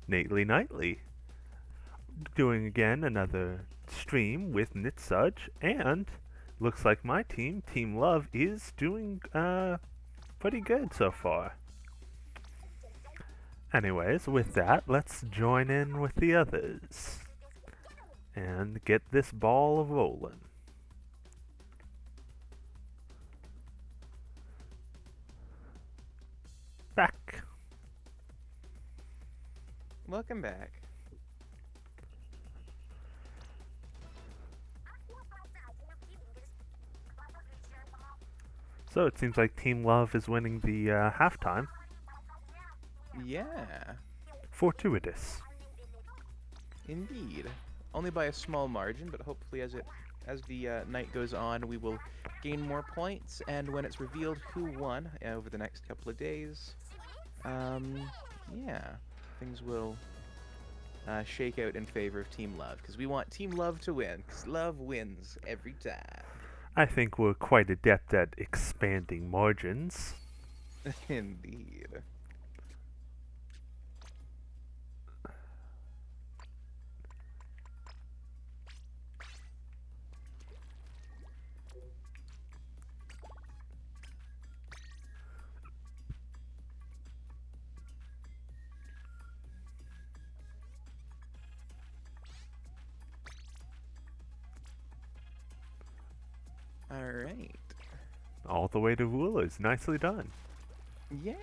Nately Nightly, doing again another stream with Nitsuj, and looks like my team, Team Love, is doing pretty good so far. Anyways, with that, let's join in with the others and get this ball rolling. Back. Welcome back. So it seems like Team Love is winning the halftime. Yeah, Fortuitous. indeed. Only by a small margin, but hopefully as the night goes on, we will gain more points. And when it's revealed who won over the next couple of days, um, yeah, things will shake out in favor of Team Love because we want Team Love to win. Because love wins every time. I think we're quite adept at expanding margins. Indeed. All right. All the way to rulers. Nicely done. Yeah.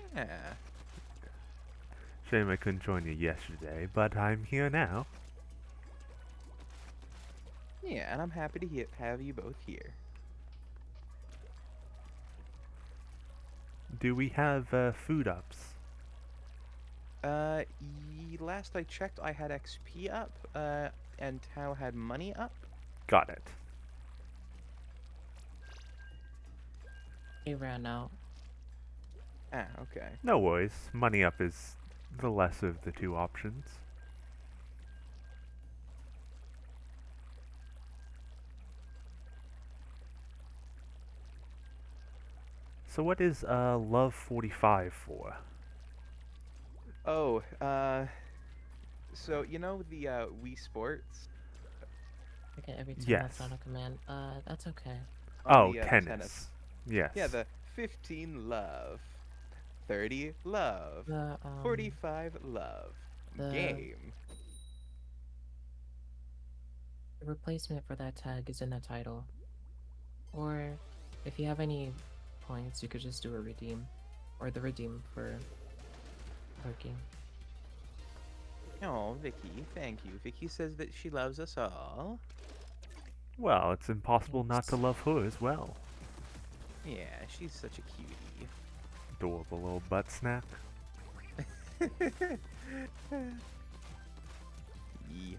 Shame I couldn't join you yesterday, but I'm here now. Yeah, and I'm happy to have you both here. Do we have food ups? Last I checked, I had XP up, and Tao had money up. Got it. He ran out. Ah, okay. No worries. Money up is the lesser of the two options. So what is Love 45 for? Oh, so you know the Wii Sports I get every time Yes. that's not a command. That's okay. on Oh, the tennis. Yes. Yeah, the 15 love, 30 love, The 45 love the game. replacement for that tag is in the title. Or if you have any points, you could just do a redeem, or the redeem for lurking. Oh, Vicky, thank you. Vicky says that she loves us all. Well, it's impossible not to Thanks. love her as well. Yeah, she's such a cutie. Adorable little butt snack. Yeah.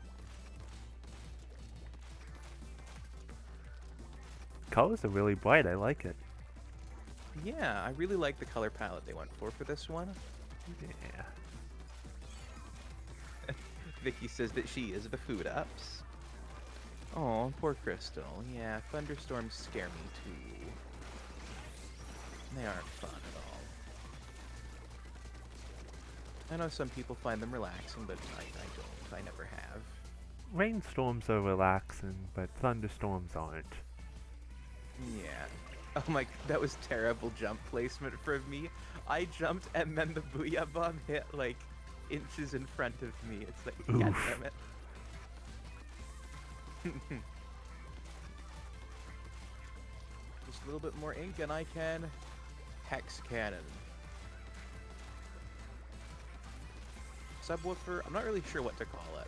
Colors are really bright. I like it. Yeah, I really like the color palette they went for this one. Yeah. Vicky says that she is the food ups. Oh, poor Crystal. Yeah, thunderstorms scare me too. They aren't fun at all. I know some people find them relaxing, but I don't. I never have. Rainstorms are relaxing, but thunderstorms aren't. Yeah. Oh my, that was terrible jump placement for me. I jumped and then the booyah bomb hit like inches in front of me. It's like, god Oof. damn it. Just a little bit more ink and I can hex cannon. Subwoofer, I'm not really sure what to call it.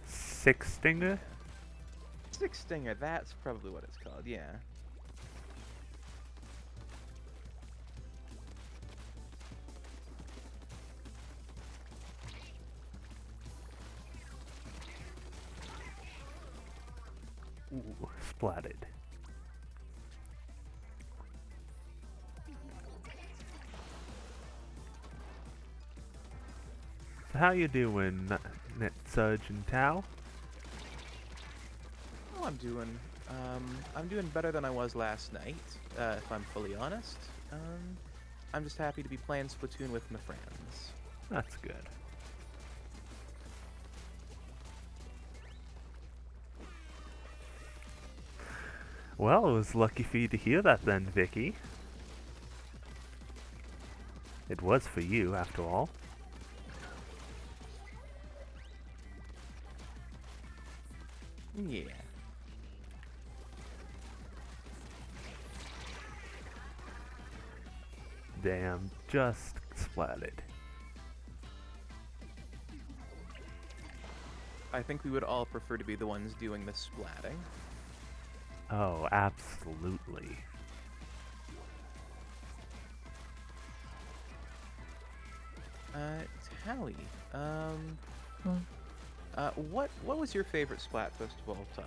Six stinger? Six Stinger, that's probably what it's called, yeah. Ooh, splatted. So how you doing, Netsudge and Tao? Oh, I'm doing better than I was last night, if I'm fully honest. I'm just happy to be playing Splatoon with my friends. That's good. Well, it was lucky for you to hear that then, Vicky. It was for you, after all. Yeah. Damn, just splatted. I think we would all prefer to be the ones doing the splatting. Oh, absolutely. Tally. Hmm. What was your favorite Splatfest of all time?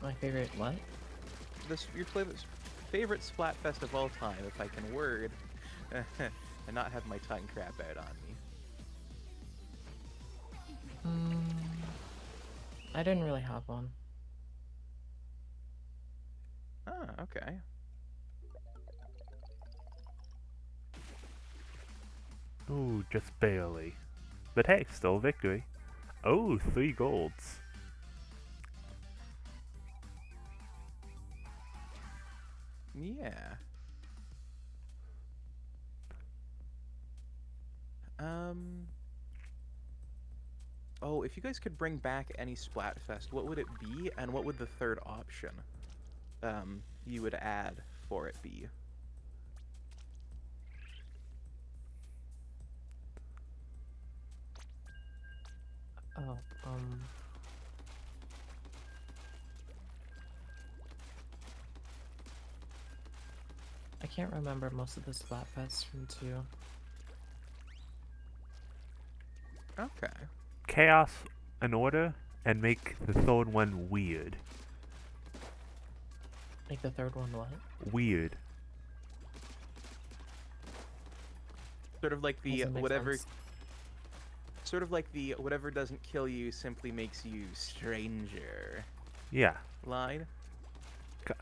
My favorite what? Your favorite Splatfest of all time, if I can word, and not have my tongue crap out on me. I didn't really have one. Ah, okay. Ooh, just barely. But hey, still victory. Oh, 3 golds. Yeah. Um. Oh, if you guys could bring back any Splatfest, what would it be, and what would the third option, you would add for it be? Oh, I can't remember most of the Splatfests from 2. Okay. Chaos and order, and make the third one weird. Like the third one, what? Weird. Sort of like the Doesn't make whatever. sense. Sort of like the whatever doesn't kill you simply makes you stranger Yeah. line.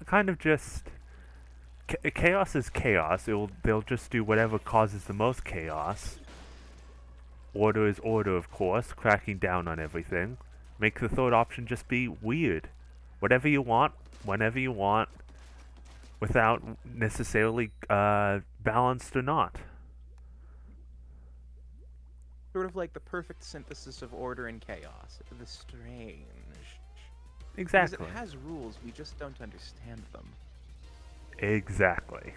Kind of just... chaos is chaos. They'll just do whatever causes the most chaos. Order is order, of course, cracking down on everything. Make the third option just be weird. Whatever you want, whenever you want, without necessarily balanced or not. Sort of like the perfect synthesis of order and chaos. The strange. Because it Exactly. has rules, we just don't understand them. Exactly.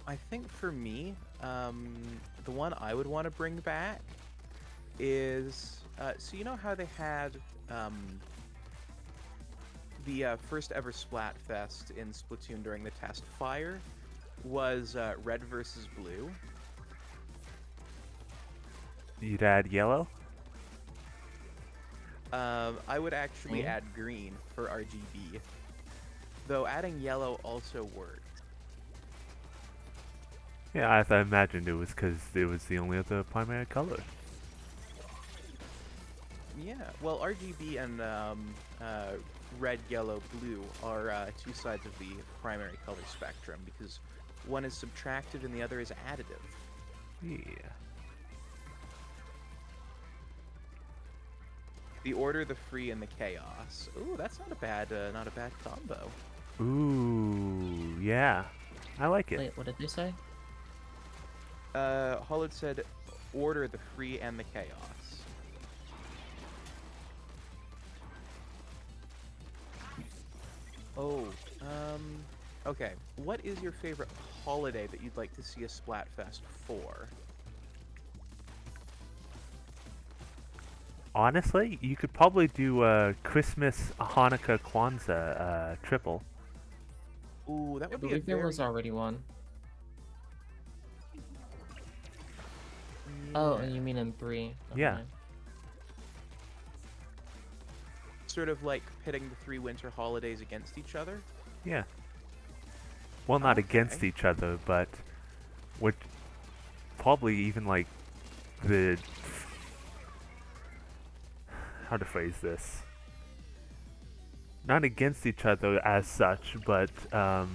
I think for me, the one I would want to bring back is so you know how they had the first ever Splatfest in Splatoon during the test fire was red versus blue. You'd add yellow? I would actually Green? add green for RGB, though adding yellow also worked. Yeah, I imagined it was because it was the only other primary color. Yeah, well, RGB and red, yellow, blue are two sides of the primary color spectrum because one is subtractive and the other is additive. Yeah. The order, the free, and the chaos. Ooh, that's not a bad combo. Ooh, yeah. I like it. Wait, what did they say? Hollowed said order, the free, and the chaos. Oh, okay. What is your favorite holiday that you'd like to see a Splatfest for? Honestly, you could probably do a Christmas, Hanukkah, Kwanzaa triple. Ooh, that I would be a believe there very... was already one. Oh, Yeah. you mean in 3? Yeah. Okay. Sort of like pitting the three winter holidays against each other? Yeah. Well, not against Okay. each other, but which probably even like the how to phrase this. Not against each other as such, but I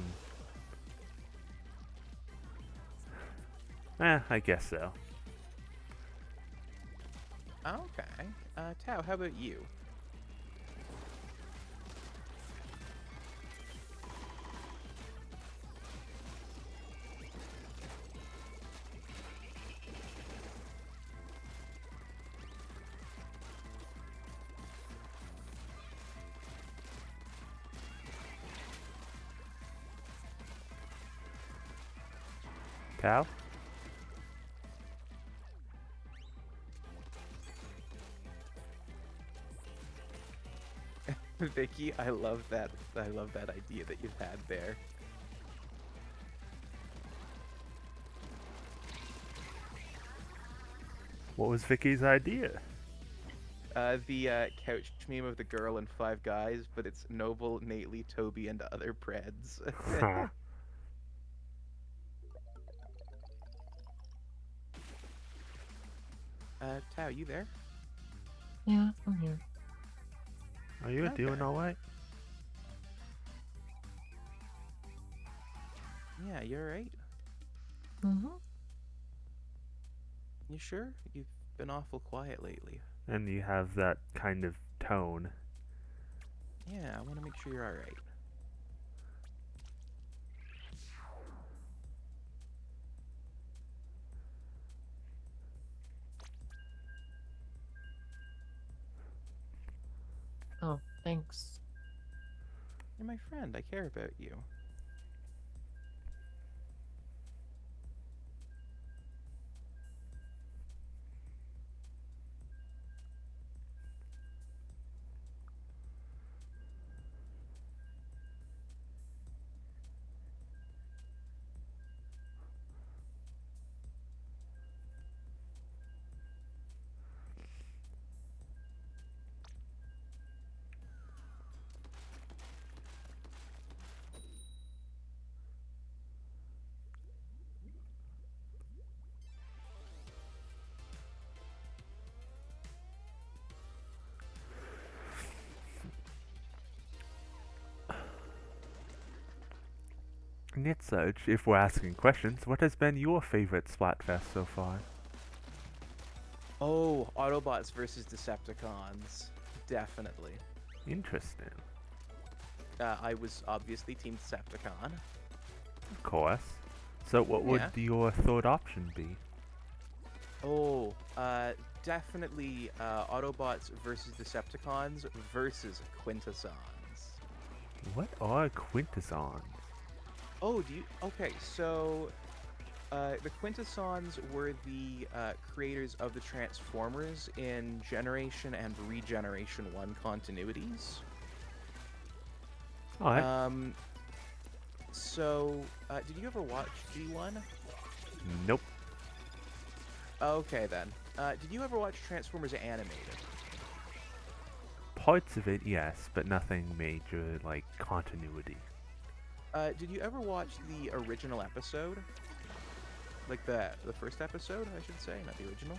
guess so. Okay. Tao, how about you? Cal? Vicky, I love that. I love that idea that you've had there. What was Vicky's idea? The couch meme of the girl and five guys, but it's Noble, Nately, Toby, and other Preds. Tao, you there? Yeah, I'm here. Are you doing Okay. alright? Yeah, you're right. Mm-hmm. You sure? You've been awful quiet lately. And you have that kind of tone. Yeah, I want to make sure you're alright. Oh, thanks. You're my friend. I care about you. Nitsuch, if we're asking questions, what has been your favorite Splatfest so far? Oh, Autobots versus Decepticons. Definitely. Interesting. I was obviously Team Decepticon. Of course. So what would Yeah. your third option be? Oh, definitely Autobots versus Decepticons versus Quintessons. What are quintessons? Oh, do you? Okay, so the Quintessons were the creators of the Transformers in Generation and Regeneration 1 continuities. Alright. So, did you ever watch G1? Nope. Okay, then. Did you ever watch Transformers Animated? Parts of it, yes, but nothing major like continuity. Did you ever watch the original episode? Like the first episode, I should say, not the original.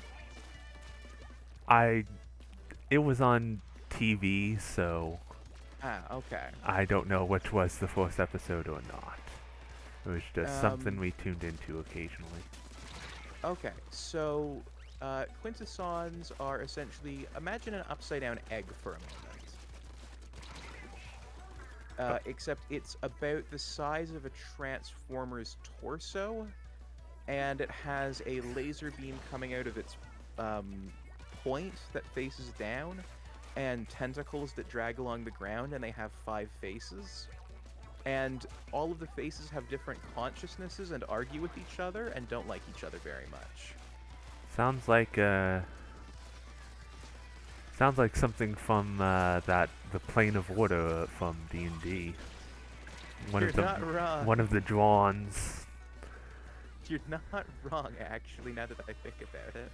It was on TV, so Ah, okay. I don't know which was the first episode or not. It was just something we tuned into occasionally. Okay, so quintessons are essentially, imagine an upside down egg for a moment. Except it's about the size of a Transformer's torso, and it has a laser beam coming out of its point that faces down, and tentacles that drag along the ground, and they have 5 faces. And all of the faces have different consciousnesses and argue with each other and don't like each other very much. Sounds like something from the Plane of Order from D&D. You're not wrong. One of the drawns. You're not wrong, actually, now that I think about it.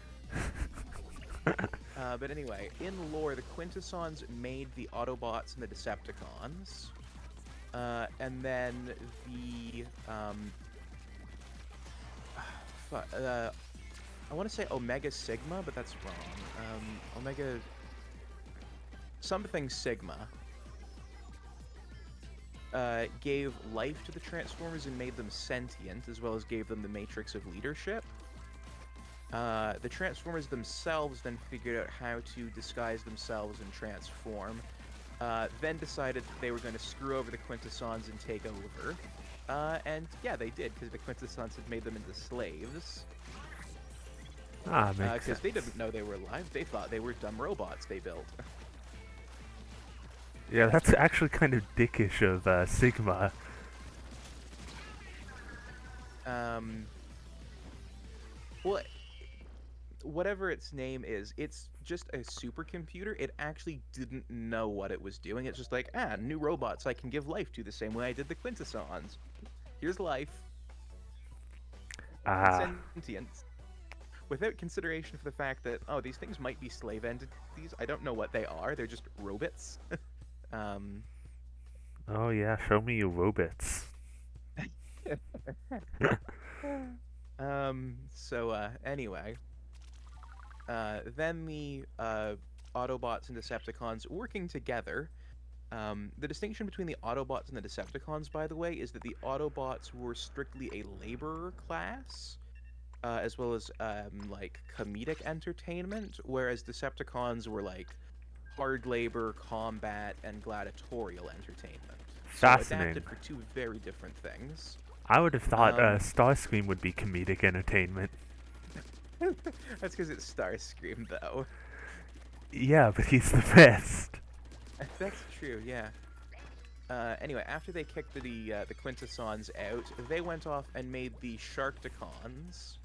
But anyway, in lore, the Quintessons made the Autobots and the Decepticons. And then the I want to say Omega Sigma, but that's wrong. Omega something Sigma gave life to the Transformers and made them sentient, as well as gave them the Matrix of Leadership. The Transformers themselves then figured out how to disguise themselves and transform. Then decided that they were going to screw over the Quintessons and take over. And yeah, they did, because the Quintessons had made them into slaves. Ah, makes Because sense. they didn't know they were alive. They thought they were dumb robots they built. Yeah, that's actually kind of dickish of Sigma. Well, whatever its name is, it's just a supercomputer. It actually didn't know what it was doing. It's just like, new robots I can give life to the same way I did the Quintessons. Here's life and Ah, sentience. Without consideration for the fact that, oh, these things might be slave entities. I don't know what they are. They're just robots. um, oh yeah, show me your robots. anyway, then the Autobots and Decepticons working together. The distinction between the Autobots and the Decepticons, by the way, is that the Autobots were strictly a laborer class, as well as like comedic entertainment, whereas Decepticons were like hard labor, combat, and gladiatorial entertainment. So Fascinating. adapted for two very different things. I would have thought Um, Starscream would be comedic entertainment. that's because it's Starscream, though. Yeah, but he's the best. That's true, yeah. Anyway, after they kicked the Quintessons out, they went off and made the Sharkticons,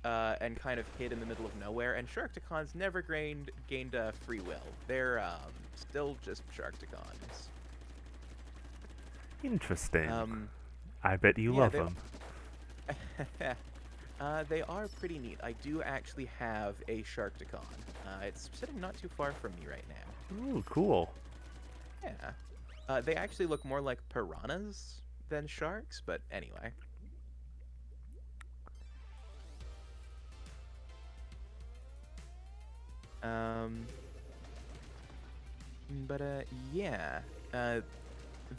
and kind of hid in the middle of nowhere. And Sharkticons never gained free will. They're still just Sharkticons. Interesting. Um, I bet you yeah, love them. they are pretty neat. I do actually have a Sharkticon. It's sitting not too far from me right now. Ooh, cool. Yeah. They actually look more like piranhas than sharks, but anyway. Um, yeah.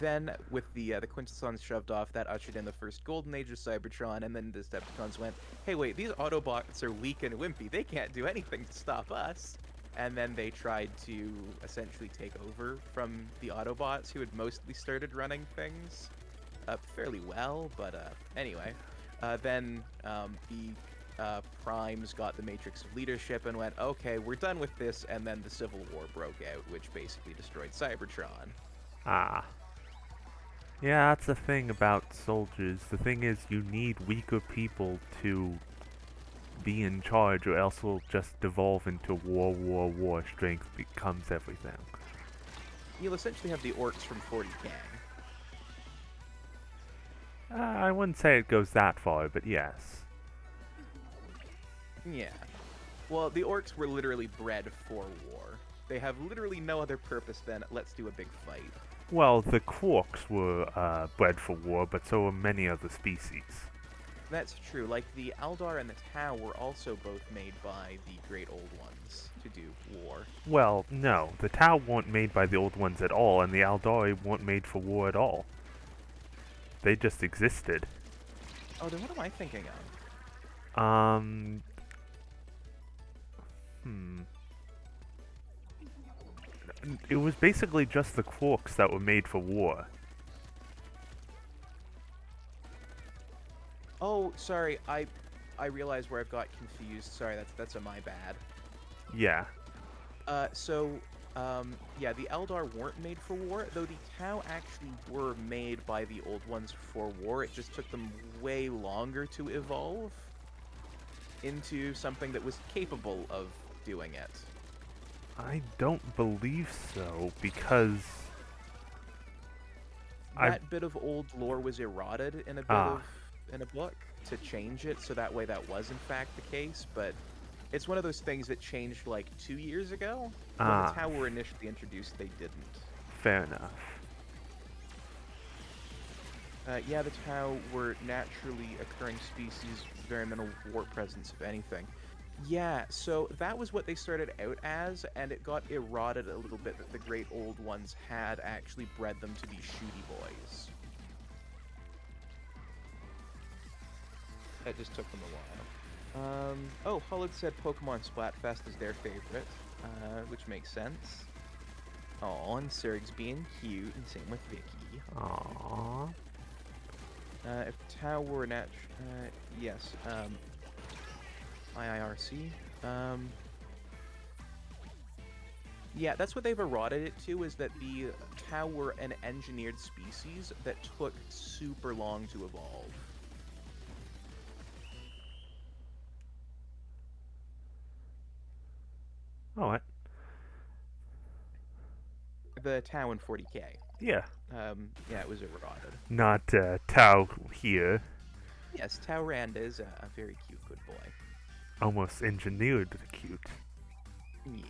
Then with the Quintessons shoved off, that ushered in the first golden age of Cybertron, and then the Decepticons went, "Hey, wait, these Autobots are weak and wimpy. They can't do anything to stop us." And then they tried to essentially take over from the Autobots, who had mostly started running things fairly well. But anyway, then the Primes got the Matrix of Leadership and went, "Okay, we're done with this." And then the Civil War broke out, which basically destroyed Cybertron. Ah. Yeah, that's the thing about soldiers. The thing is, you need weaker people to be in charge, or else we'll just devolve into war. Strength becomes everything. You'll essentially have the orcs from 40 Gang. I wouldn't say it goes that far, but yes. Yeah. Well, the orcs were literally bred for war. They have literally no other purpose than, let's do a big fight. Well, the Quarks were bred for war, but so were many other species. That's true. Like, the Aldar and the Tau were also both made by the Great Old Ones to do war. Well, no. The Tau weren't made by the Old Ones at all, and the Aldari weren't made for war at all. They just existed. Oh, then what am I thinking of? It was basically just the Quarks that were made for war. Oh, sorry. I realize where I've got confused. Sorry, that's a my bad. Yeah. Yeah, the Eldar weren't made for war, though the Tau actually were made by the Old Ones for war. It just took them way longer to evolve into something that was capable of doing it. I don't believe so, because... That bit of old lore was eroded in in a book to change it, so that way that was in fact the case, but it's one of those things that changed like 2 years ago. When the Tau were initially introduced, they didn't. Fair enough. Yeah, the Tau were naturally occurring species, very minimal warp presence, if anything. Yeah, so that was what they started out as, and it got eroded a little bit that the Great Old Ones had actually bred them to be shooty boys. It just took them a while. Oh, Hullid said Pokemon Splatfest is their favorite, which makes sense. Oh, and Surg's being cute, and same with Vicky. Aww. If Tau were yes, IIRC. Yeah, that's what they've eroded it to, is that the Tau were an engineered species that took super long to evolve. Oh, what? The Tau in 40k. Yeah. Yeah, it was eroded. Not Tao here. Yes, Tau Rand is a very cute good boy. Almost engineered cute. Yeah.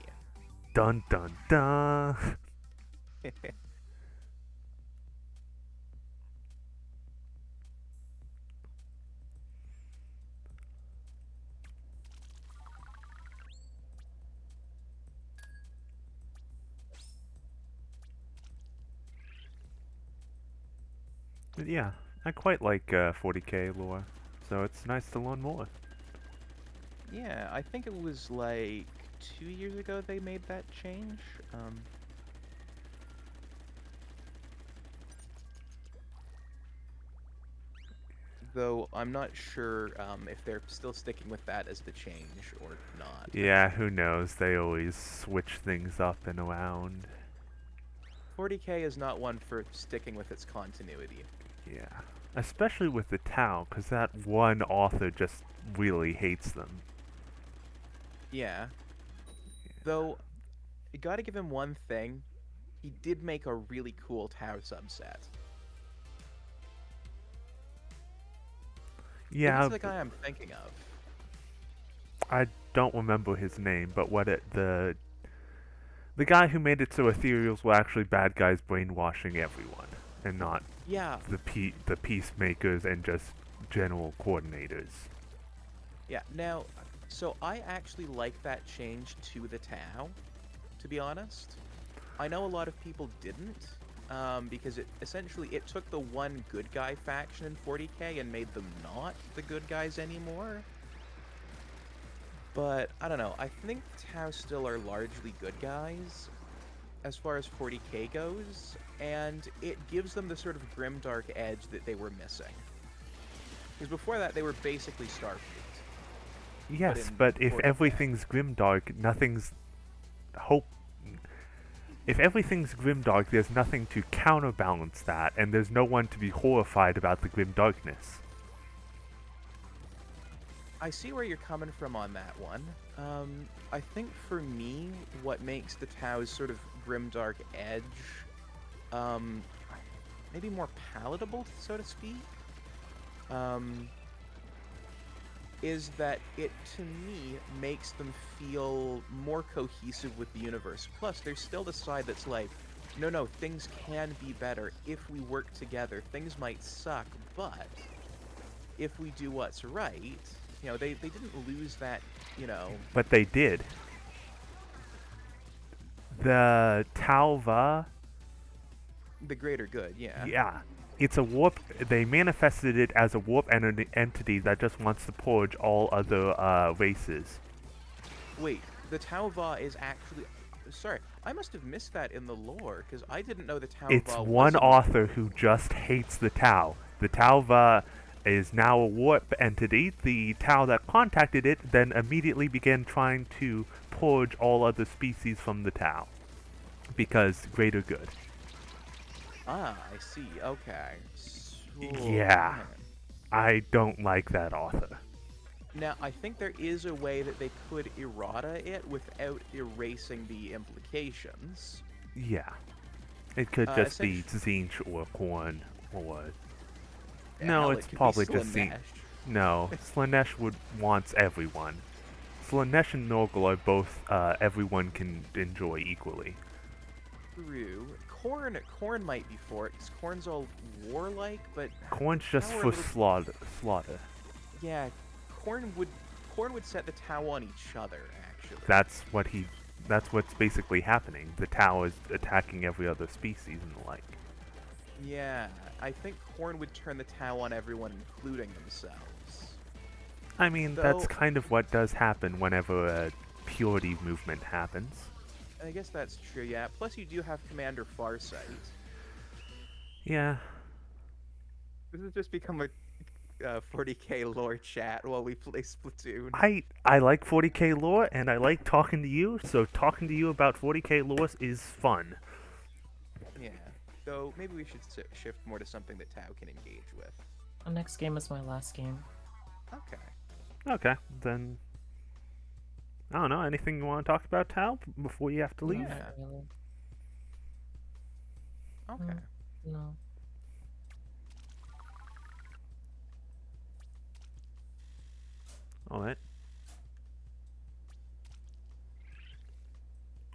Dun dun dun. But yeah, I quite like 40k lore, so it's nice to learn more. Yeah, I think it was like 2 years ago they made that change. Though I'm not sure if they're still sticking with that as the change or not. Yeah, who knows? They always switch things up and around. 40k is not one for sticking with its continuity. Yeah. Especially with the Tau, because that one author just really hates them. Yeah. Though, you gotta give him one thing. He did make a really cool Tau subset. Yeah, Maybe it's the guy I'm thinking of. I don't remember his name, but the guy who made it so ethereals were actually bad guys brainwashing everyone, and not Yeah, the peacemakers and just general coordinators. yeah. Now, so I actually like that change to the Tau, to be honest. I know a lot of people didn't, because it took the one good guy faction in 40k and made them not the good guys anymore. But I don't know. I think Tau still are largely good guys as far as 40k goes, and it gives them the sort of grimdark edge that they were missing. Because before that, they were basically Starfleet. Yes, in but if 40K. everything's grimdark, nothing's hope. If everything's grimdark, there's nothing to counterbalance that, and there's no one to be horrified about the grimdarkness. I see where you're coming from on that one. I think for me, what makes the Tau's sort of grimdark edge, maybe more palatable, so to speak, is that it, to me, makes them feel more cohesive with the universe. Plus, there's still the side that's like, no, things can be better if we work together. Things might suck, but if we do what's right, they didn't lose that, But they did. The Talva, the greater good, yeah. yeah, it's a warp. They manifested it as a warp entity that just wants to purge all other races. Wait, the Tauva is actually... Sorry, I must have missed that in the lore, because I didn't know the Tauva It's was one a- author who just hates the Tau. The Talva is now a warp entity. The Tau that contacted it then immediately began trying to purge all other species from the Tau. Because greater good. Ah, I see, okay. So, Yeah. man. I don't like that author. Now, I think there is a way that they could errata it without erasing the implications. Yeah. It could just be Essentially- Zinch or Korn or... Hell, No, it it's could be probably just Zinch. Slanesh. No, Slanesh wants everyone. Slanesh and Norgol are both everyone can enjoy equally. True. Corn might be for it, because Corn's all warlike, but Corn's just Tau are a for little- slaughter. yeah, Corn would set the Tau on each other, actually. That's what's basically happening. The Tau is attacking every other species and the like. Yeah, I think Corn would turn the Tau on everyone, including themselves. I mean, that's Though- kind of what does happen whenever a purity movement happens. I guess that's true, yeah. Plus, you do have Commander Farsight. Yeah. This has just become a 40k lore chat while we play Splatoon. I like 40k lore and I like talking to you, so talking to you about 40k lore is fun. Yeah. Though maybe we should shift more to something that Tau can engage with. The next game is my last game. Okay. Okay, then I don't know, anything you want to talk about, Tal, before you have to leave? No, Yeah. not really. Okay. No. Alright.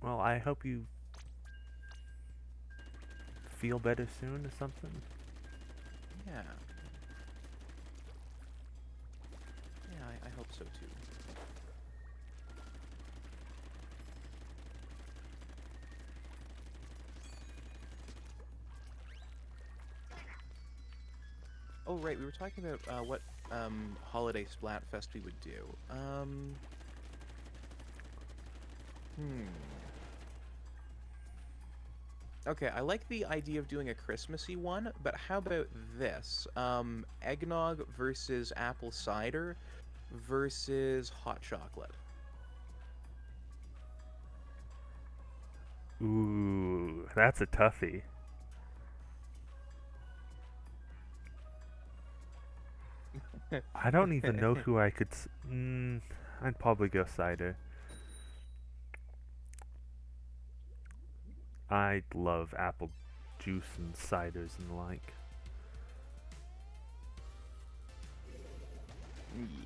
Well, I hope you feel better soon or something. Yeah. Yeah, I hope so too. Oh, right, we were talking about what holiday Splatfest we would do. Okay, I like the idea of doing a Christmassy one, but how about this? Eggnog versus apple cider versus hot chocolate. Ooh, that's a toughie. I don't even know who I could. I'd probably go cider. I love apple juice and ciders and the like.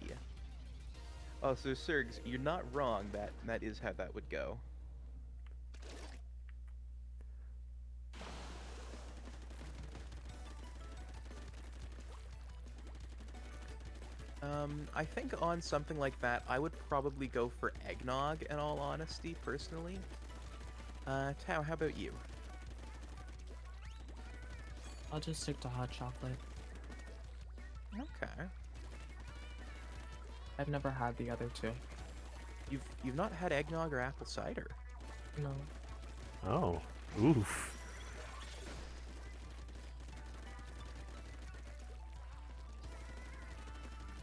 Yeah. Oh, so Sergs, you're not wrong. That is how that would go. I think on something like that, I would probably go for eggnog, in all honesty, personally. Tao, how about you? I'll just stick to hot chocolate. Okay. I've never had the other two. You've not had eggnog or apple cider? No. Oh, oof.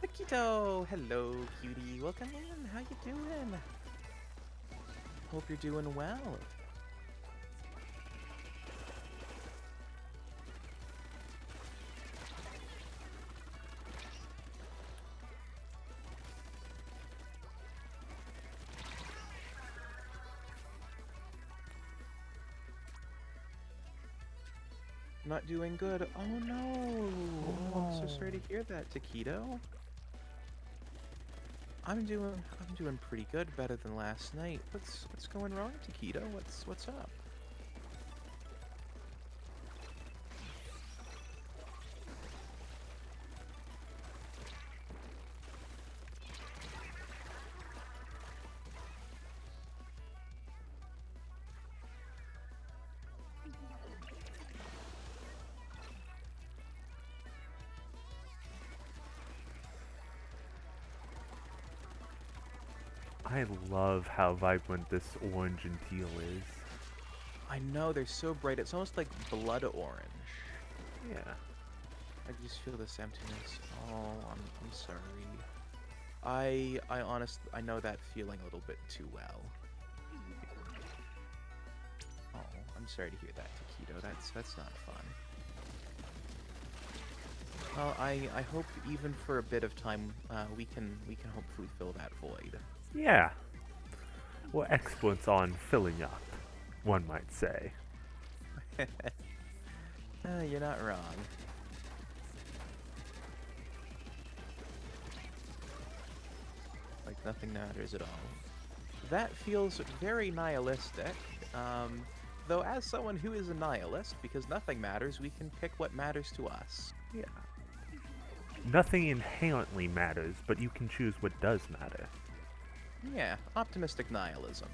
Paquito! Hello, cutie. Welcome in. How you doing? Hope you're doing well. Not doing good. Oh no! Oh, I'm so sorry to hear that, Taquito. I'm doing pretty good, better than last night. What's going wrong, Taquito? What's up? I love how vibrant this orange and teal is. I know, they're so bright. It's almost like blood orange. Yeah. I just feel this emptiness. Oh, I'm sorry. I honestly, I know that feeling a little bit too well. Oh, I'm sorry to hear that, Taquito. That's not fun. Well, I hope even for a bit of time, we can hopefully fill that void. Yeah. We're experts on filling up, one might say. You're not wrong. Like nothing matters at all. That feels very nihilistic. Though, as someone who is a nihilist, because nothing matters, we can pick what matters to us. Yeah. Nothing inherently matters, but you can choose what does matter. Yeah, optimistic nihilism.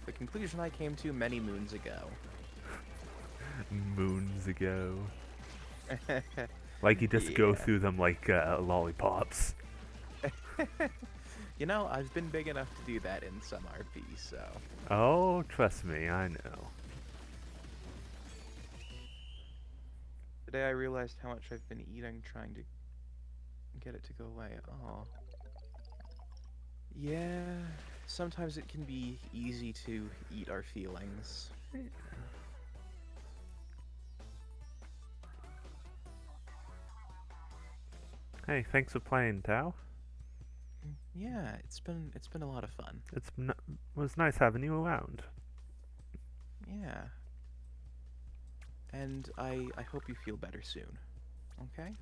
The conclusion I came to many moons ago. Moons ago. Like you just go Yeah. through them like lollipops. You know, I've been big enough to do that in some RP, so. Oh, trust me, I know. Today I realized how much I've been eating trying to get it to go away. Oh. Yeah, sometimes it can be easy to eat our feelings. Hey, thanks for playing, Tao. Yeah, it's been a lot of fun. Was nice having you around. Yeah. And I hope you feel better soon. Okay?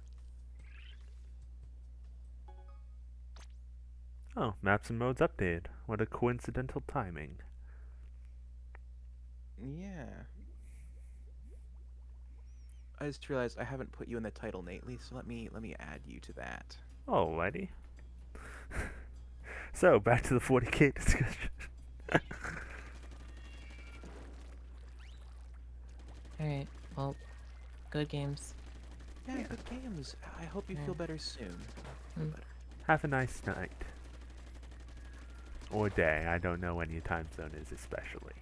Oh, maps and modes updated. What a coincidental timing. Yeah. I just realized I haven't put you in the title, Nately, so let me add you to that. Alrighty. So, back to the 40k discussion. Alright, well, good games. Yeah, Yeah. good games. I hope you Yeah. feel better soon. Feel Mm. better. Have a nice night. Or day. I don't know when your time zone is, especially.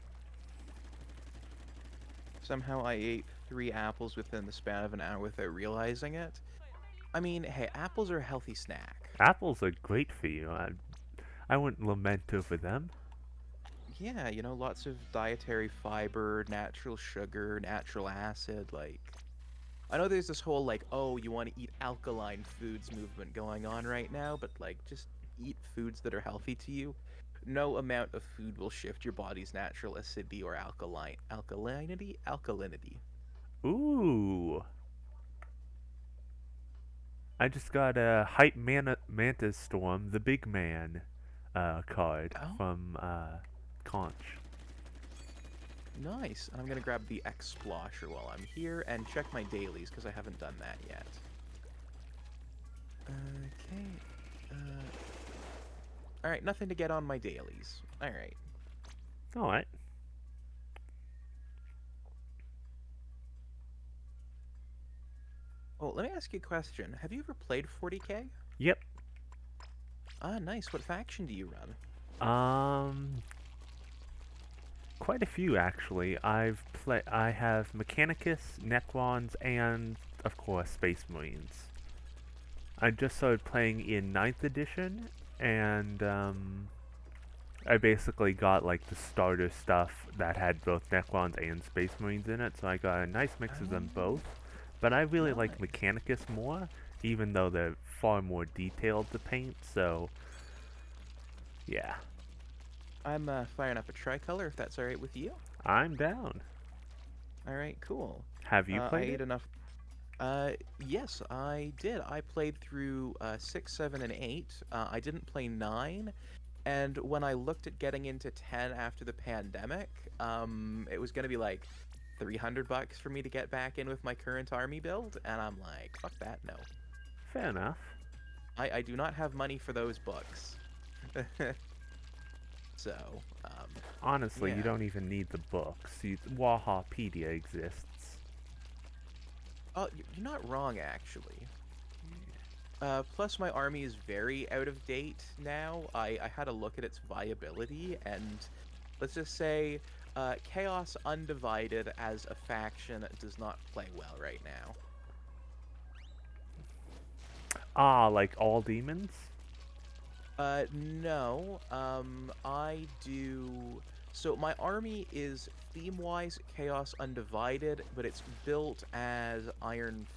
Somehow I ate 3 apples within the span of an hour without realizing it. I mean, hey, apples are a healthy snack. Apples are great for you. I wouldn't lament over them. Yeah, you know, lots of dietary fiber, natural sugar, natural acid, like... I know there's this whole, like, oh, you want to eat alkaline foods movement going on right now, but, like, just eat foods that are healthy to you. No amount of food will shift your body's natural acidity or alkalinity. Ooh. I just got a Hype Mantis Storm, the big man, card Oh, from Conch. nice. And I'm gonna grab the X-Splosher while I'm here and check my dailies, because I haven't done that yet. Okay. Alright, nothing to get on my dailies. Alright. Alright. Oh, let me ask you a question. Have you ever played 40k? Yep. Ah, nice. What faction do you run? Um, quite a few actually. I have Mechanicus, Necrons, and of course Space Marines. I just started playing in 9th edition, and I basically got like the starter stuff that had both Necrons and Space Marines in it, so I got a nice mix of them both. But I really like Nice. Mechanicus more, even though they're far more detailed to paint, so yeah. I'm firing up a tricolor if that's alright with you. I'm down. Alright, cool. Have you I played ate it? enough. Yes, I did. I played through 6, 7, and 8. I didn't play 9. And when I looked at getting into 10 after the pandemic, it was going to be like $300 for me to get back in with my current army build. And I'm like, fuck that, no. Fair enough. I do not have money for those books. So, Honestly, you yeah. don't even need the books. Wahapedia exists. Oh, you're not wrong, actually. Plus, my army is very out of date now. I had a look at its viability, and let's just say Chaos Undivided as a faction does not play well right now. Ah, like all demons? No. I do. So my army is theme-wise Chaos Undivided, but it's built as Iron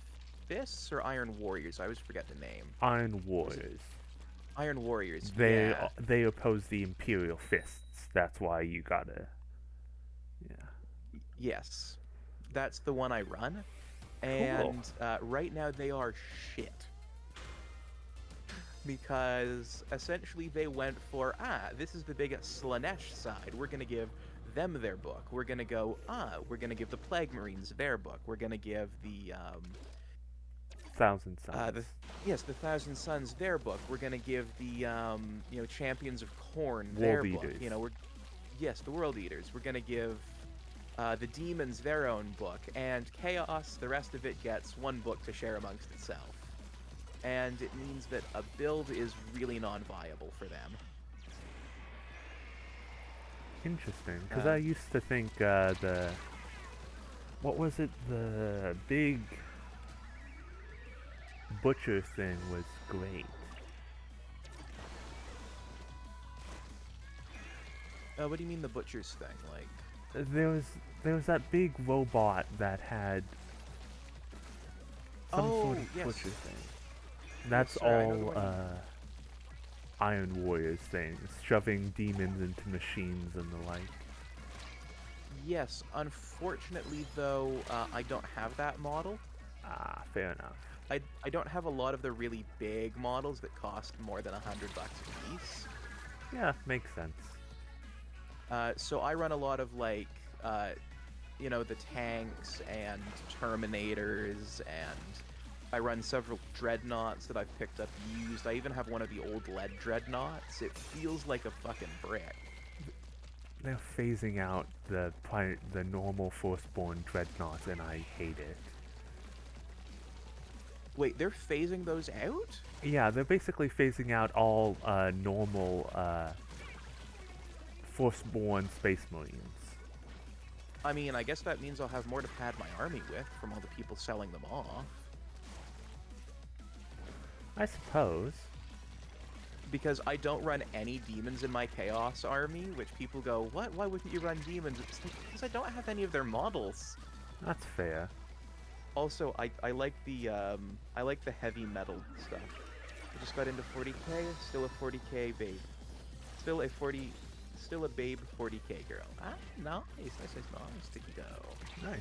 Fists or Iron Warriors. I always forget the name. Iron Warriors. Iron Warriors. They Yeah. they oppose the Imperial Fists. That's why you gotta. Yeah. Yes. That's the one I run. Cool. And right now they are shit. Because essentially they went for, this is the big Slanesh side. We're going to give them their book. We're gonna go, we're gonna give the Plague Marines their book. We're gonna give Thousand Suns. the Thousand Suns their book. We're gonna give the Champions of Corn World their book. Eaters. The World Eaters. We're gonna give the Demons their own book, and Chaos, the rest of it gets one book to share amongst itself. And it means that a build is really non-viable for them. Interesting, because I used to think what was it? The big butcher thing was great. What do you mean the butcher's thing? Like, There was that big robot that had some sort of yes. butcher thing. That's sir, I know the all one you mean. Iron Warriors things, shoving demons into machines and the like. Yes, unfortunately though, I don't have that model. Ah, fair enough. I don't have a lot of the really big models that cost more than $100 a piece. Yeah, makes sense. So I run a lot of like, the tanks and Terminators, and I run several Dreadnoughts that I've picked up used. I even have one of the old lead Dreadnoughts. It feels like a fucking brick. They're phasing out the normal Forceborn Dreadnoughts, and I hate it. Wait, they're phasing those out? Yeah, they're basically phasing out all normal Forceborn Space Marines. I mean, I guess that means I'll have more to pad my army with from all the people selling them off. I suppose. Because I don't run any demons in my Chaos army, which people go, what? Why wouldn't you run demons? It's like, because I don't have any of their models. That's fair. Also, I like the heavy metal stuff. I just got into 40k, still a 40k babe. Still a babe 40k girl. Ah, nice. Sticky go. Nice.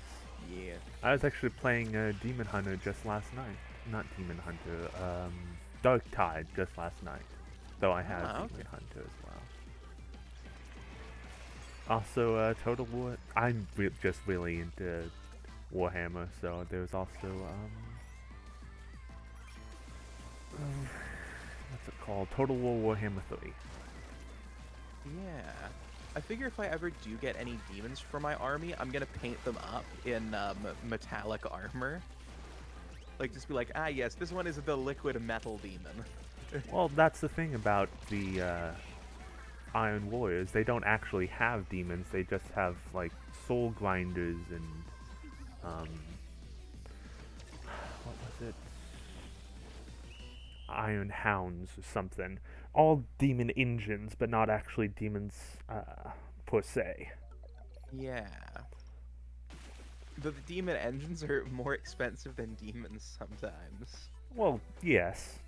Yeah. I was actually playing Demon Hunter just last night. Not Demon Hunter, Dark Tide just last night. Though I have okay. Demon Hunter as well. Also, Total War. I'm just really into Warhammer, so there's also, what's it called? Total War Warhammer 3. Yeah. I figure if I ever do get any demons for my army, I'm gonna paint them up in metallic armor. Like, just be like, yes, this one is the liquid metal demon. Well, that's the thing about the Iron Warriors. They don't actually have demons. They just have like soul grinders and what was it? Iron Hounds or something. All demon engines, but not actually demons per se. Yeah. The demon engines are more expensive than demons sometimes. Well, yes.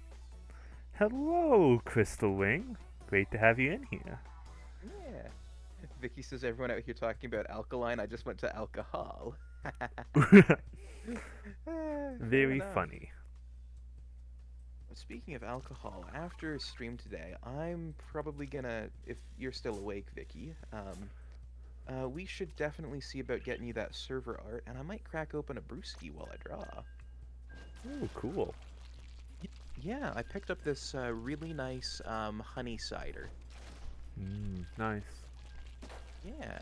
Hello, Crystal Wing. Great to have you in here. Yeah. Vicky says everyone out here talking about alkaline. I just went to alcohol. Very enough. funny. Speaking of alcohol, after stream today, I'm probably gonna, if you're still awake, Vicky, we should definitely see about getting you that server art, and I might crack open a brewski while I draw. Ooh, cool. Yeah, I picked up this really nice honey cider. Nice. Yeah.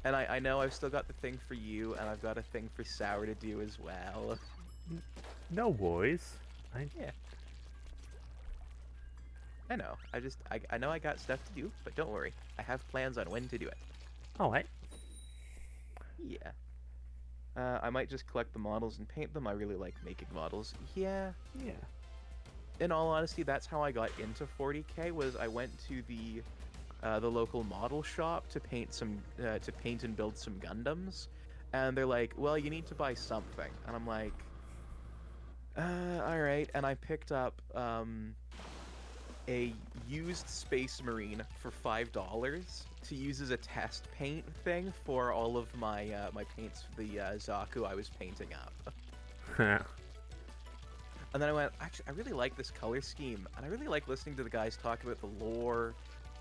And I know I've still got the thing for you, and I've got a thing for Sour to do as well. No worries. Yeah. I know. I know I got stuff to do, but don't worry. I have plans on when to do it. Alright. Yeah. I might just collect the models and paint them. I really like making models. Yeah. Yeah. In all honesty, that's how I got into 40k. Was I went to the local model shop to paint and build some Gundams, and they're like, "Well, you need to buy something," and I'm like, all right. And I picked up a used Space Marine for $5 to use as a test paint thing for all of my my paints for the Zaku I was painting up. And then I went, actually, I really like this color scheme, and I really like listening to the guys talk about the lore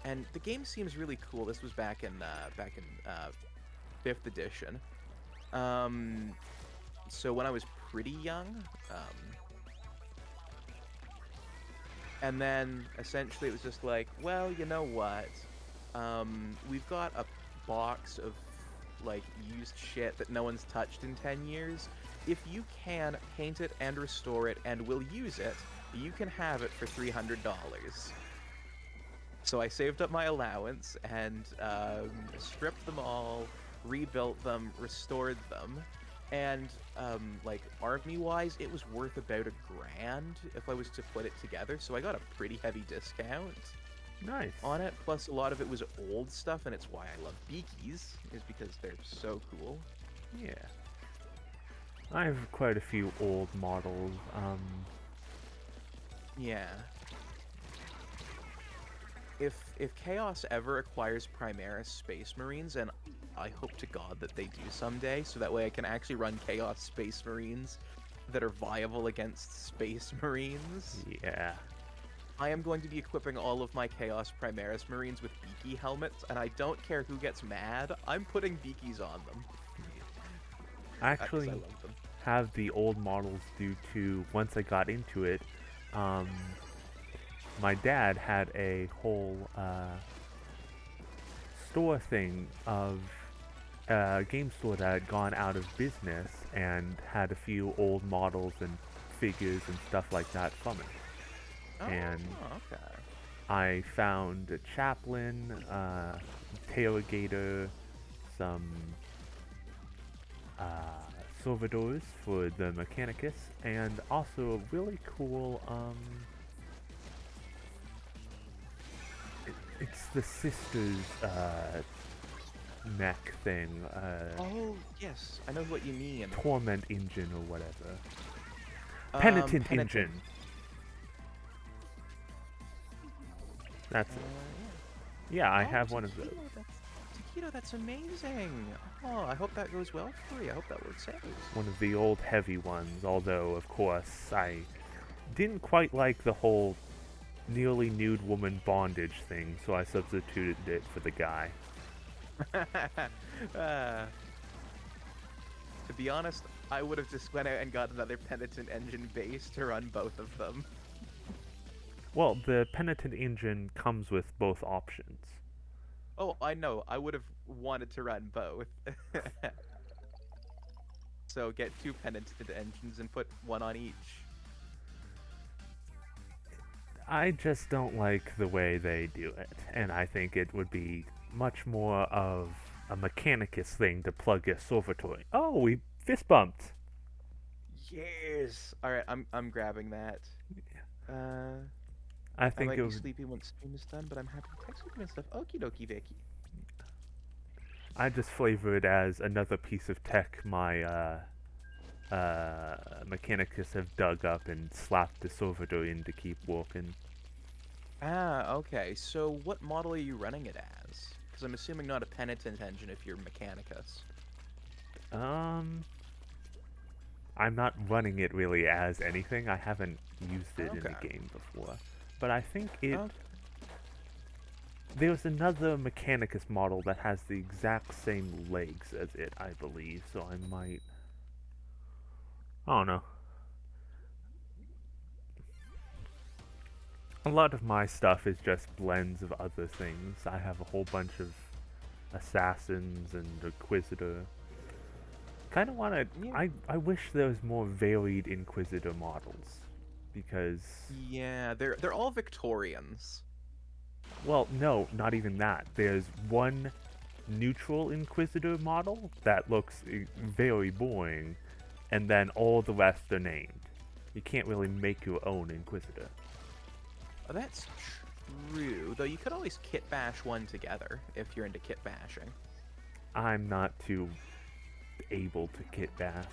and the game seems really cool. This was back in 5th edition. So when I was pretty young, and then essentially it was just like, well, you know what? We've got a box of like used shit that no one's touched in 10 years. If you can paint it and restore it and will use it, you can have it for $300. So I saved up my allowance and stripped them all, rebuilt them, restored them, and like army-wise, it was worth about $1,000 if I was to put it together. So I got a pretty heavy discount Nice. on it. Plus, a lot of it was old stuff, and it's why I love Beakies, is because they're so cool. Yeah. I have quite a few old models. Yeah. If Chaos ever acquires Primaris Space Marines, and I hope to God that they do someday, so that way I can actually run Chaos Space Marines that are viable against Space Marines, Yeah. I am going to be equipping all of my Chaos Primaris Marines with Beaky helmets, and I don't care who gets mad, I'm putting Beakies on them. I 'Cause actually I love them. have the old models due to, once I got into it, my dad had a whole store thing of a game store that had gone out of business and had a few old models and figures and stuff like that from it. Oh, And okay. I found a chaplain, tailgater, some Salvadors for the Mechanicus, and also a really cool, it's the sister's, mech thing, Oh, yes, I know what you mean. Torment Engine or whatever. Penitent Engine! That's it. Yeah, I have one of those. Taquito, that's amazing. Oh, I hope that goes well for you. I hope that works out. One of the old heavy ones, although, of course, I didn't quite like the whole nearly nude woman bondage thing, so I substituted it for the guy. To be honest, I would have just went out and got another Penitent Engine base to run both of them. Well, the Penitent Engine comes with both options. Oh, I know. I would have wanted to run both. So get 2 Penitent Engines and put one on each. I just don't like the way they do it, and I think it would be much more of a Mechanicus thing to plug a Salvatore. Oh, we fist bumped! Yes. All right, I'm grabbing that. I I think might it be would, sleepy once stream is done, but I'm happy to text you and stuff. Okie dokie, Vicky. I just flavor it as another piece of tech my Mechanicus have dug up and slapped the Salvador in to keep walking. Ah, okay. So what model are you running it as? Because I'm assuming not a Penitent Engine if you're Mechanicus. I'm not running it really as anything. I haven't used it in the Okay. game before. But I think it... Okay. There's another Mechanicus model that has the exact same legs as it, I believe, so I might... I don't know. A lot of my stuff is just blends of other things. I have a whole bunch of assassins and Inquisitor. Kind of want to... Yeah. I wish there was more varied Inquisitor models. Because... Yeah, they're all Victorians. Well, no, not even that. There's one neutral Inquisitor model that looks very boring, and then all the rest are named. You can't really make your own Inquisitor. Oh, that's true. Though you could always kit bash one together if you're into kit bashing. I'm not too able to kit bash.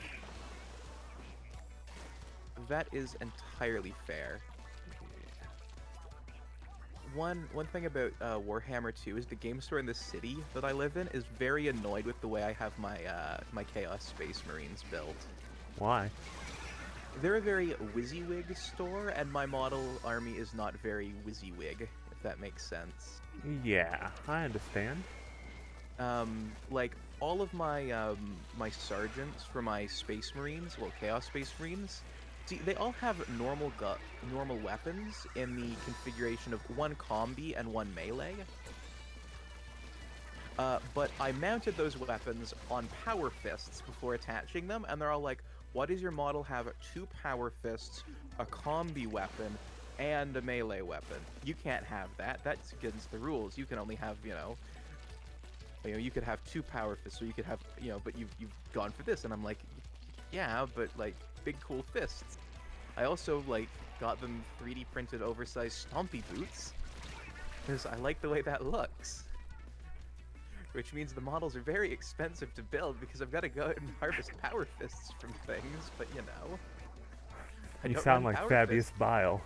That is entirely fair. One thing about Warhammer 2 is the game store in the city that I live in is very annoyed with the way I have my my Chaos Space Marines built. Why? They're a very WYSIWYG store, and my model army is not very WYSIWYG, if if that makes sense. Yeah, I understand. Like all of my my sergeants for my Space Marines, well, Chaos Space Marines, see, they all have normal weapons in the configuration of one combi and one melee. But I mounted those weapons on power fists before attaching them, and they're all like, "Why does your model have two power fists, a combi weapon, and a melee weapon? You can't have that. That's against the rules. You can only have, you could have two power fists, or you could have, but you've gone for this." And I'm like, "Yeah, but like big cool fists." I also like got them 3D printed oversized stompy boots because I like the way that looks. Which means the models are very expensive to build because I've got to go out and harvest power fists from things, but I You don't sound run like power Fabius fists. Bile.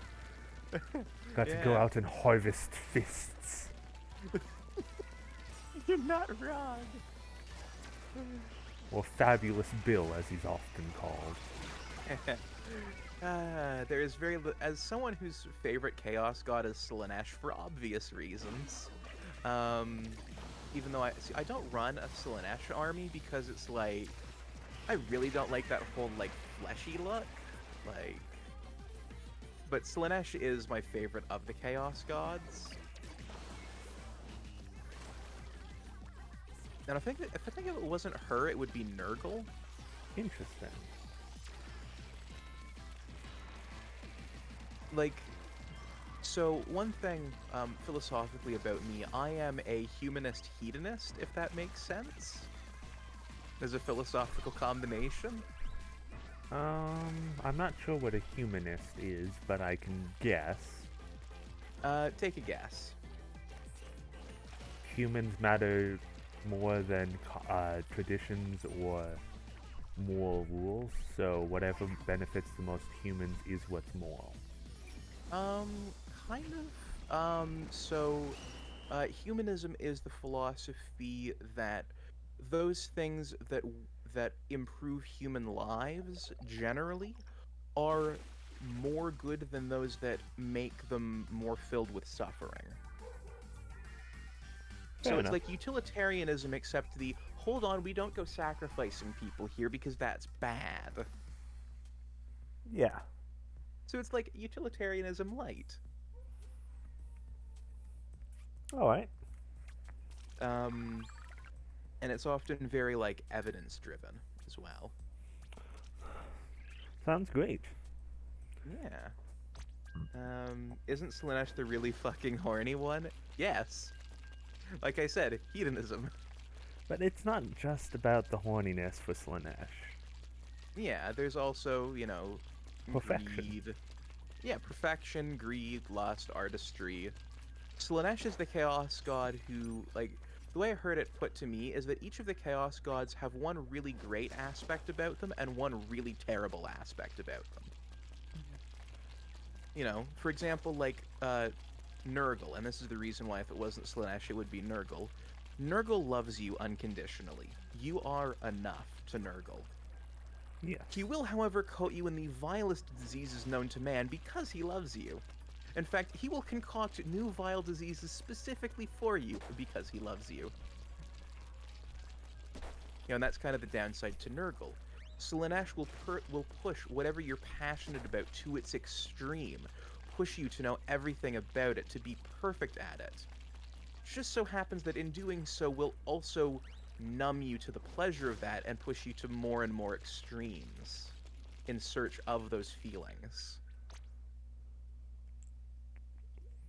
Got to go Yeah. out and harvest fists. You're not wrong. Or Fabulous Bill, as he's often called. There is as someone whose favorite chaos god is Slaanesh for obvious reasons. Even though I don't run a Slaanesh army because it's like I really don't like that whole like fleshy look. Like, but Slaanesh is my favorite of the chaos gods. And if I think if it wasn't her, it would be Nurgle. Interesting. Like, so one thing philosophically about me, I am a humanist hedonist, if that makes sense. There's a philosophical combination. I'm not sure what a humanist is, but I can guess. Take a guess. Humans matter more than traditions or moral rules, so whatever benefits the most humans is what's moral. Kind of. Humanism is the philosophy that those things that improve human lives generally are more good than those that make them more filled with suffering. Fair So it's enough. like utilitarianism, except the hold on, we don't go sacrificing people here because that's bad. Yeah. So it's like utilitarianism light. Alright. And it's often very like evidence driven as well. Sounds great. Yeah. Isn't Slaanesh the really fucking horny one? Yes. Like I said, hedonism. But it's not just about the horniness for Slaanesh. Yeah, there's also, Perfection. greed. Yeah, perfection, greed, lust, artistry. Slaanesh is the chaos god who, like, the way I heard it put to me is that each of the chaos gods have one really great aspect about them and one really terrible aspect about them. For example, like, Nurgle, and this is the reason why if it wasn't Slaanesh, it would be Nurgle. Nurgle loves you unconditionally. You are enough to Nurgle. Yes. He will, however, coat you in the vilest diseases known to man because he loves you. In fact, he will concoct new vile diseases specifically for you because he loves you. And that's kind of the downside to Nurgle. Slaanesh will push whatever you're passionate about to its extreme, push you to know everything about it, to be perfect at it. Just so happens that in doing so will also numb you to the pleasure of that and push you to more and more extremes in search of those feelings.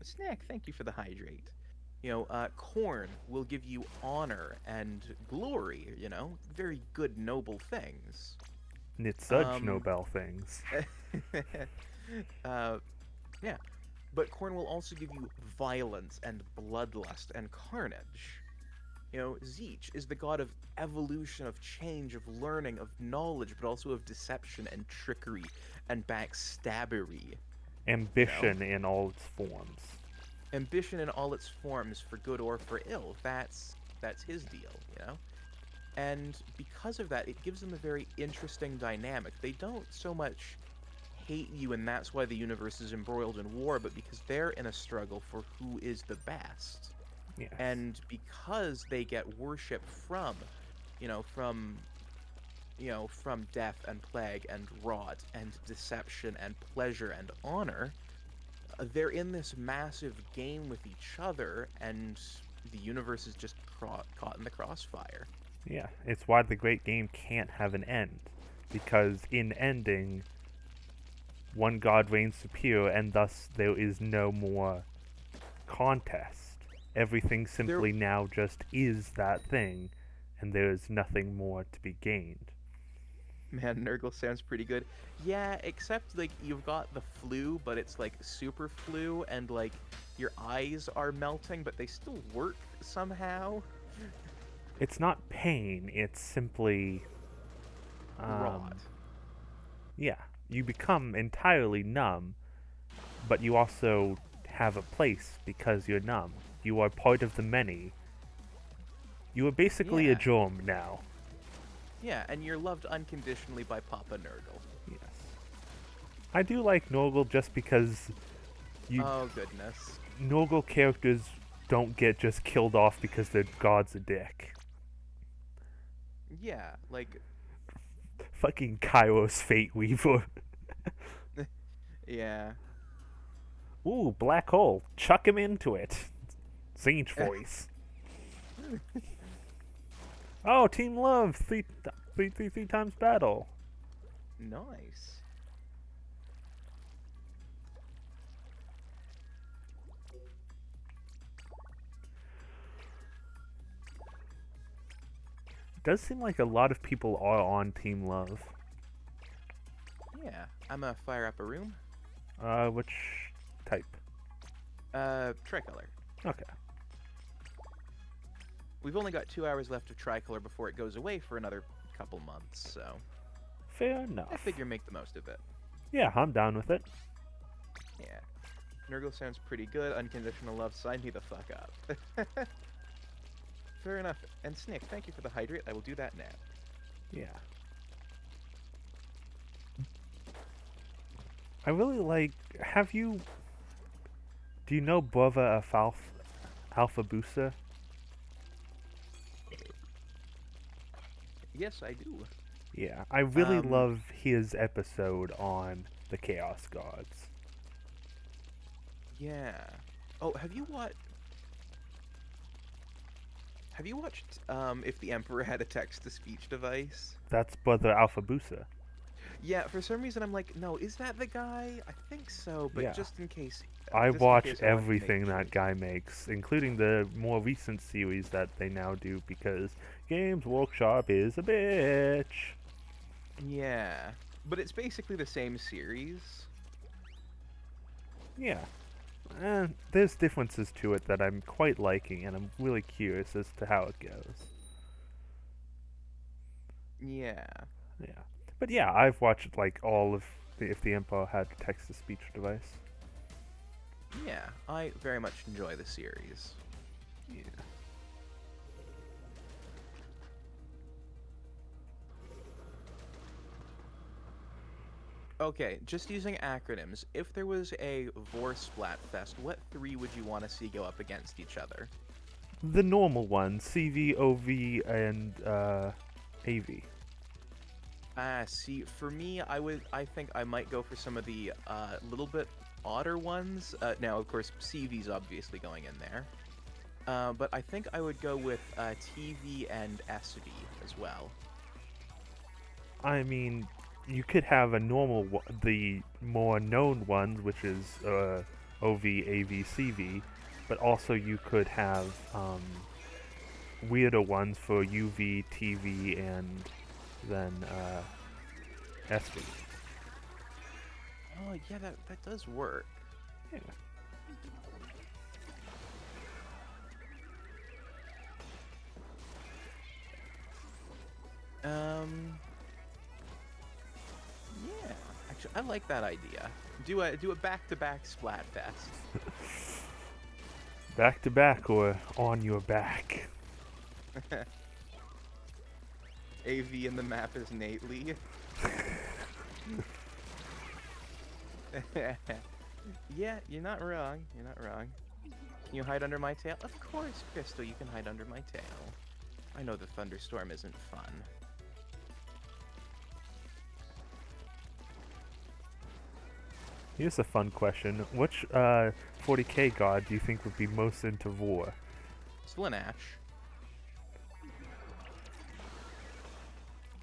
Snack, thank you for the hydrate. Corn will give you honor and glory, very good, noble things. Knit such Nobel things. Yeah. But corn will also give you violence and bloodlust and carnage. Zeech is the god of evolution, of change, of learning, of knowledge, but also of deception and trickery and backstabbery. Ambition in all its forms. Ambition in all its forms, for good or for ill. That's his deal, And because of that, it gives them a very interesting dynamic. They don't so much hate you and that's why the universe is embroiled in war, but because they're in a struggle for who is the best. Yes. And because they get worship from, you know, from from death and plague and rot and deception and pleasure and honor, they're in this massive game with each other, and the universe is just caught in the crossfire. Yeah, it's why the great game can't have an end, because in ending, one god reigns superior, and thus there is no more contest. Everything simply now just is that thing, and there is nothing more to be gained. Man, Nurgle sounds pretty good. Yeah, except like you've got the flu, but it's like super flu, and like your eyes are melting, but they still work somehow. It's not pain, it's simply. Rot. Yeah, you become entirely numb, but you also have a place because you're numb. You are part of the many. You are basically a Yeah. Jorm now. Yeah, and you're loved unconditionally by Papa Nurgle. Yes. I do like Norgal just because Oh goodness. Norgal characters don't get just killed off because their god's a dick. Yeah, like Fucking Kairos Fate Weaver. yeah. Ooh, black hole. Chuck him into it. Sage voice. Oh, Team Love. Three times battle. Nice. Does seem like a lot of people are on Team Love. Yeah, I'm gonna fire up a room. Which type? Tricolor. Okay. We've only got 2 hours left of Tricolor before it goes away for another couple months, so Fair enough. I figure make the most of it. Yeah, I'm down with it. Yeah. Nurgle sounds pretty good. Unconditional love, sign me the fuck up. Fair enough. And Snick, thank you for the hydrate. I will do that now. Yeah. I really like. Do you know Bova Alpha Booster? Yes, I do. Yeah, I really Um, love his episode on the Chaos Gods. Yeah. Oh, have you watched? If the Emperor had a text-to-speech device? That's Brother Alpha Booster. Yeah. For some reason, I'm like, no, is that the guy? I think so, but Yeah. just in case. I just in watch case I want to make everything sure. that guy makes, including the more recent series that they now do because Games Workshop is a bitch. Yeah, but it's basically the same series. Yeah. There's differences to it that I'm quite liking, and I'm really curious as to how it goes. Yeah. Yeah. But yeah, I've watched like all of If the Empire had a text-to-speech device. Yeah, I very much enjoy the series. Yeah. Okay, just using acronyms. If there was a Vor Splatfest, what three would you want to see go up against each other? The normal ones, CV, OV, and AV. See, for me, I think I might go for some of the little bit odder ones. Now, of course, CV's obviously going in there. But I think I would go with TV and SV as well. I mean, you could have the more known ones, which is OV, AV, CV, but also you could have weirder ones for UV, TV, and then SV. Oh, yeah, that does work. Yeah. Yeah, actually, I like that idea. Do a back-to-back Splatfest. Back to back or on your back. AV in the map is Nate Lee. Yeah, you're not wrong. You're not wrong. Can you hide under my tail? Of course, Crystal, you can hide under my tail. I know the thunderstorm isn't fun. Here's a fun question. Which 40k god do you think would be most into war? Slanash.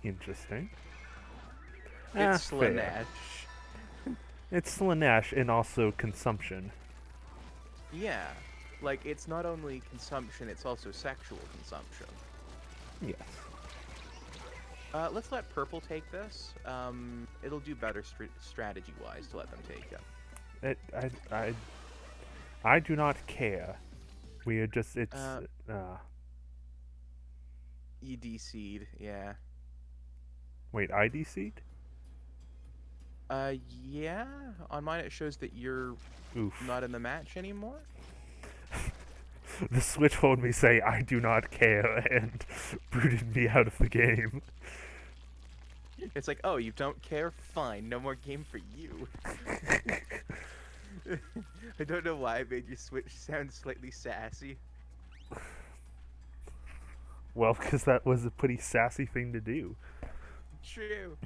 Interesting. It's Fair. Slanash. It's Slanesh and also consumption. Yeah. Like, it's not only consumption, it's also sexual consumption. Yes. Let's let Purple take this. It'll do better strategy-wise to let them take it. I do not care. We are just, it's, You DC'd, yeah. wait, I DC'd? Yeah. On mine it shows that you're Oof. not in the match anymore. The Switch told me say I do not care and booted me out of the game. It's like, oh, you don't care? Fine, no more game for you. I don't know why I made your Switch sound slightly sassy. Well, because that was a pretty sassy thing to do. True.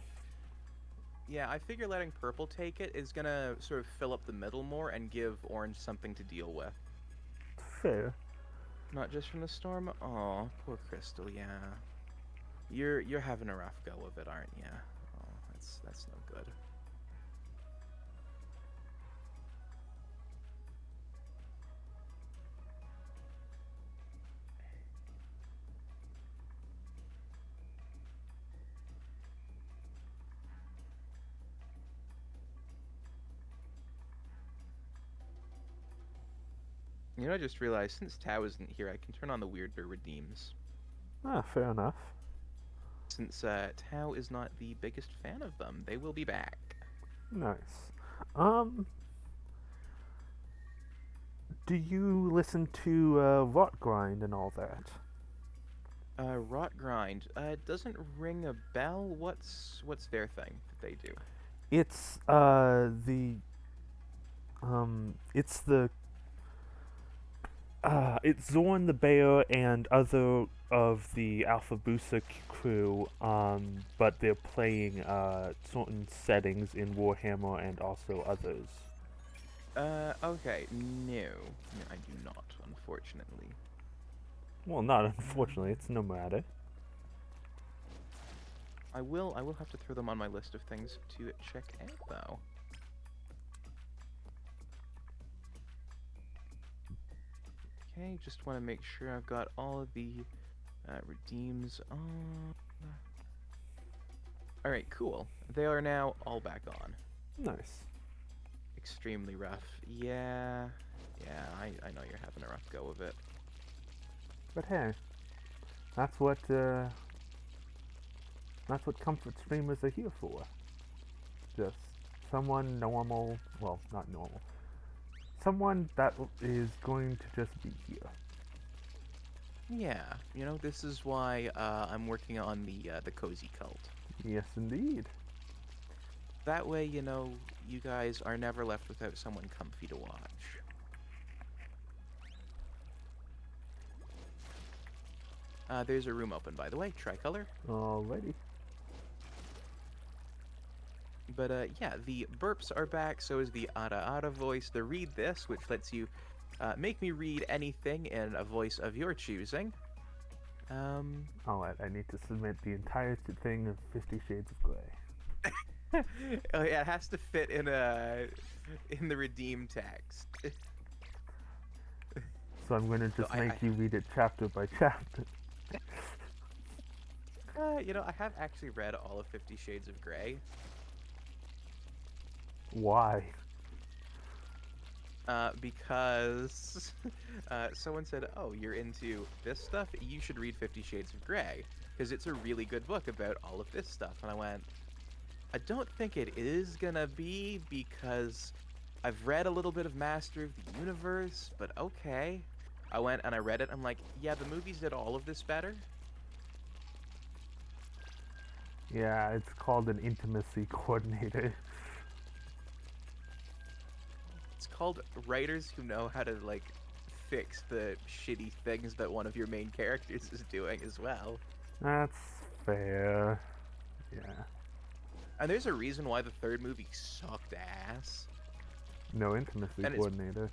Yeah, I figure letting Purple take it is gonna sort of fill up the middle more and give Orange something to deal with. Fair. Not just from the storm. Oh, poor Crystal. Yeah, you're having a rough go of it, aren't you? Oh, that's no good. You know, I just realized since Tao isn't here, I can turn on the weirder redeems. Ah, fair enough. Since Tao is not the biggest fan of them, they will be back. Nice. Do you listen to Rot Grind and all that? Rot Grind. Doesn't ring a bell. What's their thing that they do? It's it's Zorn the Bear and other of the Alpha Busa crew, but they're playing certain settings in Warhammer and also others. Okay, no, I do not, unfortunately. Well, not unfortunately, it's no matter. I will have to throw them on my list of things to check out, though. Okay, just want to make sure I've got all of the redeems on. Alright, cool. They are now all back on. Nice. Extremely rough. Yeah, I know you're having a rough go of it. But hey, that's what comfort streamers are here for. Just someone normal, well, not normal. Someone that is going to just be here. Yeah, you know, this is why I'm working on the cozy cult. Yes, indeed. That way, you know, you guys are never left without someone comfy to watch. There's a room open, by the way, tricolor. Alrighty. But yeah, the burps are back, so is the Ara voice, the read this, which lets you make me read anything in a voice of your choosing. Alright, I need to submit the entire thing of 50 Shades of Grey. Oh, yeah, it has to fit in the redeem text. So I'm going to just make you read it chapter by chapter. You know, I have actually read all of 50 Shades of Grey. Why? Because someone said, oh, you're into this stuff? You should read 50 Shades of Grey, because it's a really good book about all of this stuff. And I went, I don't think it is gonna be, because I've read a little bit of Master of the Universe, but okay. I went and I read it, I'm like, yeah, the movies did all of this better. Yeah, it's called an intimacy coordinator. called writers who know how to like fix the shitty things that one of your main characters is doing as well. That's fair. Yeah. And there's a reason why the third movie sucked ass. No intimacy And it's coordinator.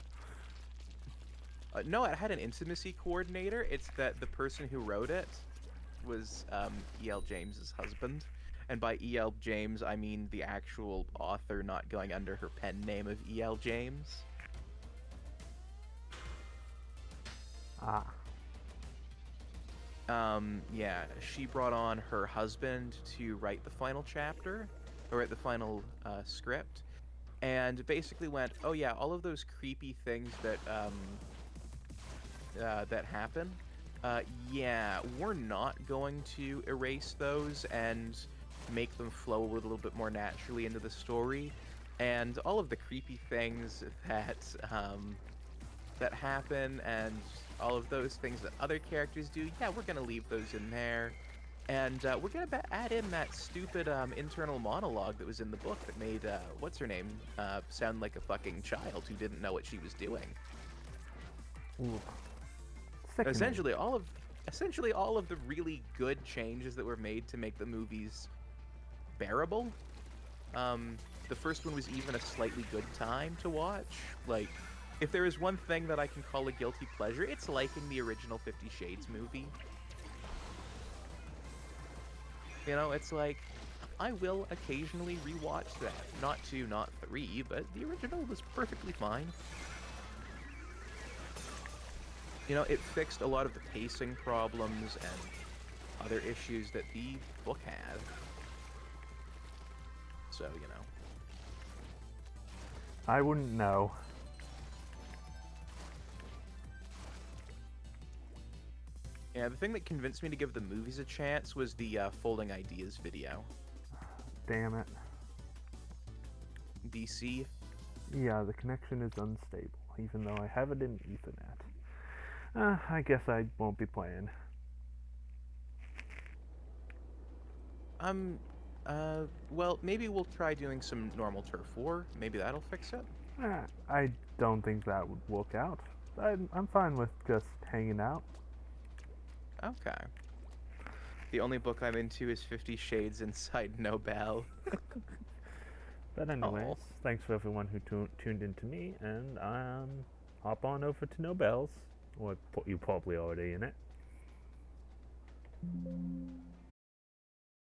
no, it had an intimacy coordinator. It's that the person who wrote it was E.L. James's husband. And by E.L. James, I mean the actual author not going under her pen name of E.L. James. Ah. Yeah, she brought on her husband to write the final chapter, or write the final script, and basically went, oh yeah, all of those creepy things that happen, yeah, we're not going to erase those and make them flow a little bit more naturally into the story, and all of the creepy things that happen and all of those things that other characters do, yeah, we're gonna leave those in there. And we're gonna add in that stupid internal monologue that was in the book that made what's her name sound like a fucking child who didn't know what she was doing. Ooh. Sickening. Essentially all of the really good changes that were made to make the movies bearable. The first one was even a slightly good time to watch. Like, if there is one thing that I can call a guilty pleasure, it's liking the original 50 Shades movie. You know, it's like, I will occasionally rewatch that. Not 2, not 3, but the original was perfectly fine. You know, it fixed a lot of the pacing problems and other issues that the book had. So, you know. I wouldn't know. Yeah, the thing that convinced me to give the movies a chance was the Folding Ideas video. Damn it. DC. Yeah, the connection is unstable, even though I have it in Ethernet. I guess I won't be playing. Well, maybe we'll try doing some normal Turf War. Maybe that'll fix it. I don't think that would work out. I'm fine with just hanging out. Okay. The only book I'm into is 50 Shades Inside Nobel. But anyways, Oh. thanks for everyone who tuned in to me, and hop on over to Nobel's, or you probably already in it.